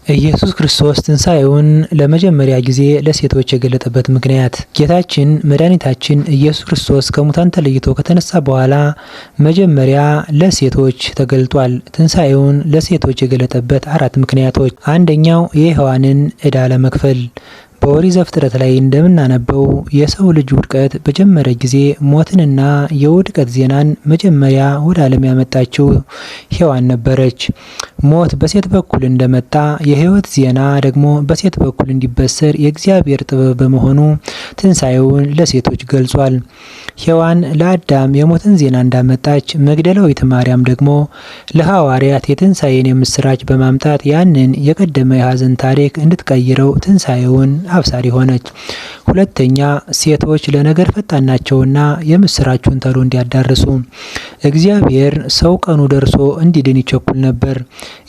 ኢየሱስ ክርስቶስ ትንሣኤውን ለመጀመሪያ ጊዜ ለሴቶች የገለጠበት ምክንያት። ጌታችን መድኃኒታችን ኢየሱስ ክርስቶስ ከሙታን ተለይቶ ከተነሳ በኋላ መጀመሪያ ለሴቶች ተገልጧል። ትንሣኤውን ለሴቶች የገለጠበት 4 ምክንያቶች። አንደኛው የሔዋንን ዕዳ ለመክፈል። በኦሪት ዘፍጥረት ላይ እንደምናነበው የሰው ልጅ ውድቀት በጀመረ ጊዜ ሞትንና የውድቀት ዜናን መጀመሪያ ወደ ዓለም ያመጣችው ሔዋን ነበረች። ሞት በሴት በኩል እንደመጣ የሕይወት ዜና ደግሞ በሴት በኩል እንዲበሰር የእግዚአብሔር ጥበብ በመሆኑ ትንሣኤውን ለሴቶች ገልጿል። ሔዋን ለአዳም የሞትን ዜና እንዳመጣች፣ መግደላዊት ማርያም ደግሞ ለሐዋርያት የትንሣኤን የምስራች በማምጣት ያንን የቀደመ የሐዘን ታሪክ እንድትቀይረው ትንሣኤውን አብሳሪ ሆነች። ሁለተኛ፣ ሴቶች ለነገር ፈጣን ናቸውና የምስራቹን ተሎ እንዲያዳርሱ። እግዚአብሔር ሰው ቀኑ ደርሶ እንዲድን ይቸኩል ነበር።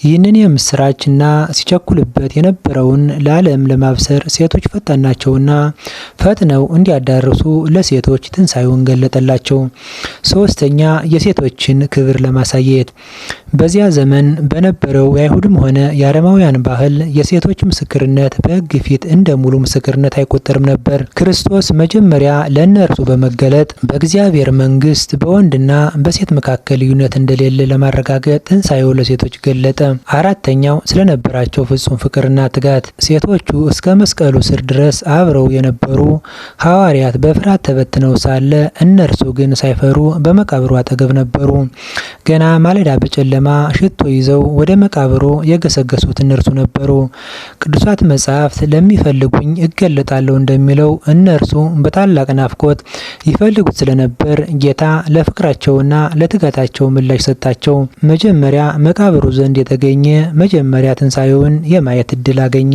ይህንን የምስራችና ሲቸኩልበት የነበረውን ለዓለም ለማብሰር ሴቶች ፈጣን ናቸውና ፈጥነው እንዲያዳርሱ ለሴቶች ትንሣኤውን ገለጠላቸው። ሶስተኛ፣ የሴቶችን ክብር ለማሳየት። በዚያ ዘመን በነበረው የአይሁድም ሆነ የአረማውያን ባህል የሴቶች ምስክርነት በሕግ ፊት እንደ ሙሉ ምስክርነት አይቆጠርም ነበር። ክርስቶስ መጀመሪያ ለእነርሱ በመገለጥ በእግዚአብሔር መንግስት በወንድና በሴት መካከል ልዩነት እንደሌለ ለማረጋገጥ ትንሣኤው ለሴቶች ገለጠ። አራተኛው፣ ስለነበራቸው ፍጹም ፍቅርና ትጋት። ሴቶቹ እስከ መስቀሉ ስር ድረስ አብረው የነበሩ ሐዋርያት በፍርሃት ተበትነው ሳለ እነርሱ ግን ሳይፈሩ በመቃብሩ አጠገብ ነበሩ። ገና ማለዳ በጨለማ ሽቶ ይዘው ወደ መቃብሩ የገሰገሱት እነርሱ ነበሩ። ቅዱሳት መጻሕፍት ለሚፈልጉኝ እገለጣለሁ እንደሚለው እነርሱ በታላቅ ናፍቆት ይፈልጉት ስለነበር ጌታ ለፍቅራቸውና ለትጋታቸው ምላሽ ሰጣቸው። መጀመሪያ መቃብሩ ዘንድ የተገኘ መጀመሪያ ትንሣኤውን የማየት ዕድል አገኘ።